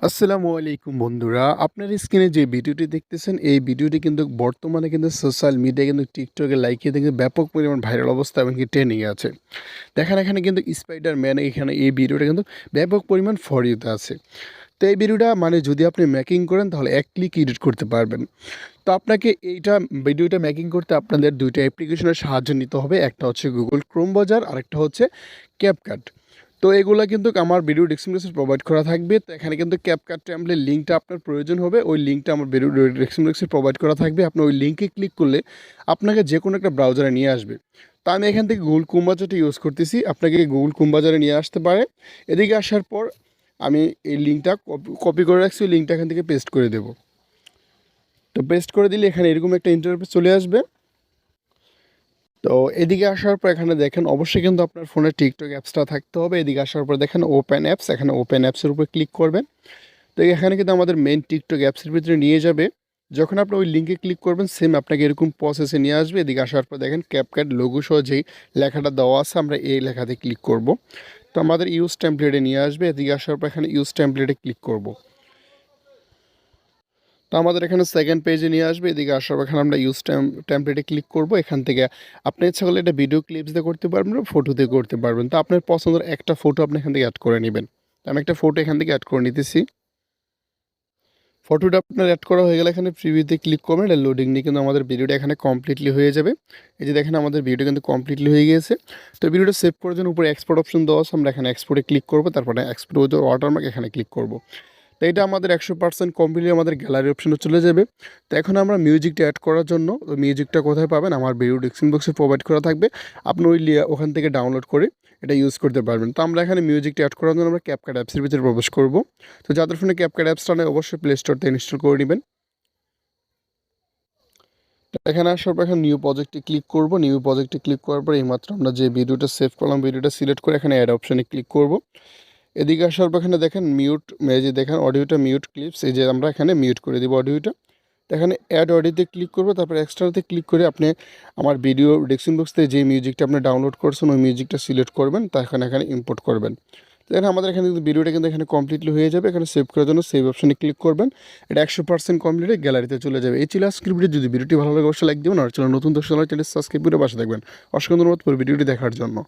আসসালামু আলাইকুম বন্ধুরা, আপনার স্ক্রিনে যে ভিডিওটি দেখতেছেন এই ভিডিওটি কিন্তু বর্তমানে কিন্তু সোশ্যাল মিডিয়ায় কিন্তু টিকটকে লাইকে দেখে ব্যাপক পরিমাণ ভাইরাল অবস্থা এবং কি ট্রেন্ডিং আছে। দেখেন এখানে কিন্তু স্পাইডারম্যান এখানে এই ভিডিওটা কিন্তু ব্যাপক পরিমাণ ফর ইউতে আছে। তো এই ভিডিওটা মানে যদি আপনি মেকিং করেন তাহলে এক ক্লিক এডিট করতে পারবেন। তো আপনাকে এইটা ভিডিওটা মেকিং করতে আপনাদের দুইটা অ্যাপ্লিকেশনের সাহায্য নিতে হবে। একটা হচ্ছে গুগল ক্রোম ব্রাউজার, আরেকটা হচ্ছে ক্যাপকাট। তো এগুলা কিন্তু আমার ভিডিও ডেসক্রিপশনে প্রোভাইড করা থাকবে। তো এখানে কিন্তু ক্যাপকাট টেমপ্লেট লিঙ্কটা আপনার প্রয়োজন হবে। ওই লিঙ্কটা আমার ভিডিও ডেসক্রিপশনে প্রোভাইড করা থাকবে। আপনি ওই লিঙ্কে ক্লিক করলে আপনাকে যে কোনো একটা ব্রাউজারে নিয়ে আসবে। তো আমি এখান থেকে গুগল ক্রোম ব্রাউজারটা ইউজ করতেছি, আপনাকে গুগল ক্রোম ব্রাউজারে নিয়ে আসতে পারে। এদিকে আসার পর আমি এই লিঙ্কটা কপি করে রাখছি, ওই লিঙ্কটা এখান থেকে পেস্ট করে দেব। তো পেস্ট করে দিলে এখানে এরকম একটা ইন্টারফেস চলে আসবে। তো এদিকে আসার পর এখানে দেখেন অবশ্যই কিন্তু আপনার ফোনে টিকটক অ্যাপসটা থাকতে হবে। এদিকে আসার পর দেখেন ওপেন অ্যাপস, এখানে ওপেন অ্যাপসের উপর ক্লিক করবেন। তো এখানে কিন্তু আমাদের মেইন টিকটক অ্যাপসের ভিতরে নিয়ে যাবে। যখন আপনি ওই লিঙ্কে ক্লিক করবেন সেম আপনাকে এরকম প্রসেসে নিয়ে আসবে। এদিকে আসার পর দেখেন ক্যাপকাট লোগো সহ যেই লেখাটা দেওয়া আছে আমরা এই লেখাতে ক্লিক করব। তো আমাদের ইউজ টেমপ্লেটে নিয়ে আসবে। এদিকে আসার পর এখানে ইউজ টেমপ্লেটে ক্লিক করব। তো আমাদের এখানে সেকেন্ড পেজে নিয়ে আসবে। এদিকে আসার পর এখানে আমরা ইউজ টেমপ্লেটে ক্লিক করব। এখান থেকে আপনি ইচ্ছা করলে এটা ভিডিও ক্লিপস দিয়ে করতে পারবেন, ফটো দিয়ে করতে পারবেন। তো আপনার পছন্দের একটা ফটো আপনি এখান থেকে অ্যাড করে নেবেন। আমি একটা ফটো এখান থেকে অ্যাড করে নিতেছি। ফটোটা আপনার অ্যাড করা হয়ে গেলে এখানে প্রিভিউতে ক্লিক করবেন। এটা লোডিং নিয়ে কিন্তু আমাদের ভিডিওটা এখানে কমপ্লিটলি হয়ে যাবে। এই যে দেখেন আমাদের ভিডিও কিন্তু কমপ্লিটলি হয়ে গিয়েছে। তো ভিডিওটা সেভ করার জন্য উপরে এক্সপোর্ট অপশন দেওয়া আছে, আমরা এখানে এক্সপোর্টে ক্লিক করবো। তারপরে এক্সপোর্ট উইথ ওয়াটারমার্ক এখানে ক্লিক করব। তো এটা আমাদের 100% কমপ্লিটলি আমাদের গ্যালারি অপশনে চলে যাবে। তো এখন আমরা মিউজিকটা অ্যাড করার জন্য মিউজিকটা কোথায় পাবেন, আমার ভিডিও ডিসক্রিপশন বক্সে প্রোভাইড করা থাকবে। আপনি ওখান থেকে ডাউনলোড করে এটা ইউজ করতে পারবেন। তো আমরা এখানে মিউজিকটা অ্যাড করার জন্য আমরা ক্যাপকাট অ্যাপসের ভিতরে প্রবেশ করব। তো যাদের ফোনে ক্যাপকাট অ্যাপসটা নেই অবশ্যই প্লে স্টোর থেকে ইনস্টল করে নেবেন। তো এখানে আসার পর এখানে নিউ প্রজেক্টে ক্লিক করব। নিউ প্রজেক্টে ক্লিক করার পর এইমাত্র আমরা যে ভিডিওটা সেভ করলাম ভিডিওটা সিলেক্ট করে এখানে অ্যাড অপশানে ক্লিক করব। এদিকে আসার পর এখানে দেখেন মিউট, এই যে দেখেন অডিওটা মিউট ক্লিপস, এই যে আমরা এখানে মিউট করে দেবো অডিওটা। তো এখানে অ্যাড অডিওতে ক্লিক করবো, তারপর এক্সট্রাতে ক্লিক করে আপনি আমার ভিডিও ডেসক্রিপশন বক্স থেকে যে মিউজিকটা আপনি ডাউনলোড করছেন ওই মিউজিকটা সিলেক্ট করবেন, তা এখানে ইম্পোর্ট করবেন। তো এখানে আমাদের এখানে কিন্তু ভিডিওটা কিন্তু এখানে কমপ্লিটলি হয়ে যাবে। এখানে সেভ করার জন্য সেভ অপশনে ক্লিক করবেন। এটা 100% কমপ্লিটে গ্যালারিতে চলে যাবে। এই ছিল আজকের ভিডিও। যদি ভিডিওটি ভালো লাগে অবশ্যই লাইক দেবেন, আর চ্যানেল নতুন দর্শক চ্যানেল সাবস্ক্রাইব করে পাশে থাকবেন। অসংখ্য ধন্যবাদ পুরো ভিডিওটি দেখার জন্য।